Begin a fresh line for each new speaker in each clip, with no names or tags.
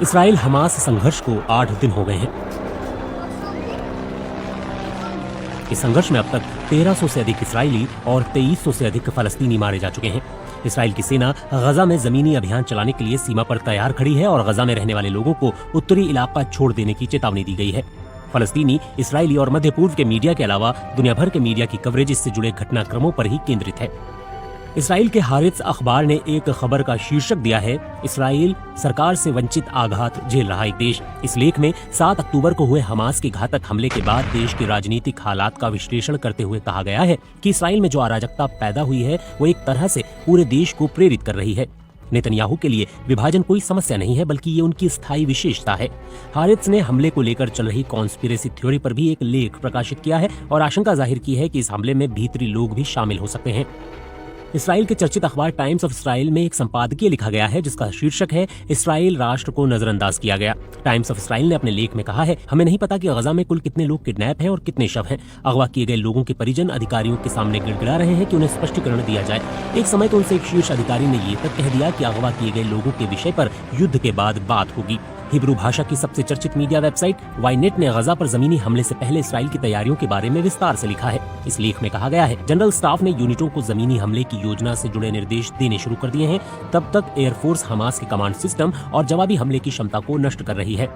Israel Hamas संघर्ष को 8 दिन हो गए हैं। इस संघर्ष में अब तक 1300 से अधिक इसराइली और 2300 से अधिक फलस्तीनी मारे जा चुके हैं। इसराइल की सेना गजा में जमीनी अभियान चलाने के लिए सीमा पर तैयार खड़ी है और गजा में रहने वाले लोगों को उत्तरी इलाका छोड़ देने की चेतावनी दी गई है। फलस्तीनी, इसराइली और मध्य पूर्व के मीडिया के अलावा दुनिया भर के मीडिया की कवरेज इससे जुड़े घटनाक्रमों पर ही केंद्रित है। इसराइल के हारित्ज अखबार ने एक खबर का शीर्षक दिया है, इसराइल सरकार से वंचित आघात झेल रहा एक देश। इस लेख में 7 अक्टूबर को हुए हमास के घातक हमले के बाद देश के राजनीतिक हालात का विश्लेषण करते हुए कहा गया है कि इसराइल में जो अराजकता पैदा हुई है वो एक तरह से पूरे देश को प्रेरित कर रही है। नेतन्याहू के लिए विभाजन कोई समस्या नहीं है, बल्कि ये उनकी स्थायी विशेषता है। हारित्ज ने हमले को लेकर चल रही कॉन्स्पिरेसी थ्योरी पर भी एक लेख प्रकाशित किया है और आशंका जाहिर की है कि इस हमले में भीतरी लोग भी शामिल हो सकते हैं। इसराइल के चर्चित अखबार टाइम्स ऑफ इसराइल में एक संपादकीय लिखा गया है जिसका शीर्षक है, इसराइल राष्ट्र को नजरअंदाज किया गया। टाइम्स ऑफ इसराइल ने अपने लेख में कहा है, हमें नहीं पता कि गजा में कुल कितने लोग किडनैप हैं और कितने शव हैं। अगवा किए गए लोगों के परिजन अधिकारियों के सामने गिड़गिड़ा रहे हैं कि उन्हें स्पष्टीकरण दिया जाए। एक समय तो उनसे एक शीर्ष अधिकारी ने ये तक कह दिया कि अगवा किए गए लोगों के विषय पर युद्ध के बाद बात होगी। हिब्रू भाषा की सबसे चर्चित मीडिया वेबसाइट वाईनेट ने गजा पर जमीनी हमले से पहले इसराइल की तैयारियों के बारे में विस्तार से लिखा है। इस लेख में कहा गया है, जनरल स्टाफ ने यूनिटों को जमीनी हमले की योजना से जुड़े निर्देश देने शुरू कर दिए हैं। तब तक एयरफोर्स हमास के कमांड सिस्टम और जवाबी हमले की क्षमता को नष्ट कर रही है।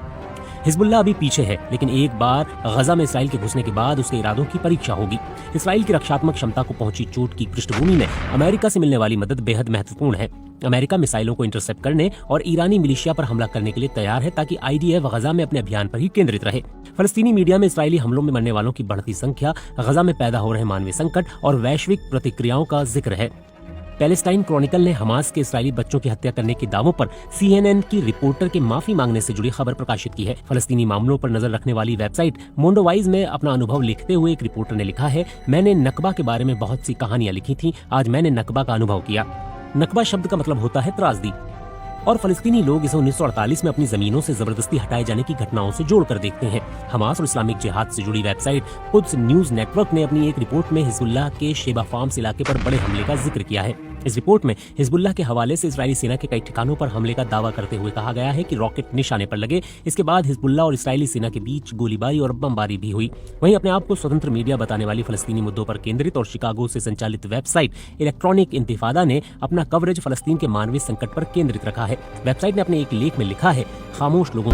हिजबुल्लाह अभी पीछे है, लेकिन एक बार गजा में इसराइल के घुसने के बाद उसके इरादों की परीक्षा होगी। इसराइल की रक्षात्मक क्षमता को पहुंची चोट की पृष्ठभूमि में अमेरिका से मिलने वाली मदद बेहद महत्वपूर्ण है। अमेरिका मिसाइलों को इंटरसेप्ट करने और ईरानी मिलिशिया पर हमला करने के लिए तैयार है ताकि IDF गजा में अपने अभियान पर ही केंद्रित रहे। फलस्तीनी मीडिया में इसराइली हमलों में मरने वालों की बढ़ती संख्या, गजा में पैदा हो रहे मानवीय संकट और वैश्विक प्रतिक्रियाओं का जिक्र है। पैलेस्टाइन क्रॉनिकल ने हमास के इसराइली बच्चों की हत्या करने के दावों पर CNN की रिपोर्टर के माफी मांगने से जुड़ी खबर प्रकाशित की है। फलस्तीनी मामलों पर नजर रखने वाली वेबसाइट मोंडोवाइज में अपना अनुभव लिखते हुए एक रिपोर्टर ने लिखा है, मैंने नकबा के बारे में बहुत सी कहानियां लिखी थी, आज मैंने नकबा का अनुभव किया। नकबा शब्द का मतलब होता है त्रासदी, और फलस्तीनी लोग इसे 1948 में अपनी जमीनों से जबरदस्ती हटाए जाने की घटनाओं से जोड़कर देखते हैं। हमास और इस्लामिक जिहाद से जुड़ी वेबसाइट कुद्स न्यूज नेटवर्क ने अपनी एक रिपोर्ट में हिजबुल्लाह के शेबा फार्म्स इलाके पर बड़े हमले का जिक्र किया है। इस रिपोर्ट में हिजबुल्लाह के हवाले से इजरायली सेना के कई ठिकानों पर हमले का दावा करते हुए कहा गया है कि रॉकेट निशाने पर लगे। इसके बाद हिजबुल्लाह और इजरायली सेना के बीच गोलीबारी और बमबारी भी हुई। वहीं अपने आप को स्वतंत्र मीडिया बताने वाली फलस्तीनी मुद्दों पर केंद्रित और शिकागो से संचालित वेबसाइट इलेक्ट्रॉनिक इंतिफादा ने अपना कवरेज फलस्तीन के मानवीय संकट पर केंद्रित रखा है। वेबसाइट ने अपने एक लेख में लिखा है, खामोश लोगों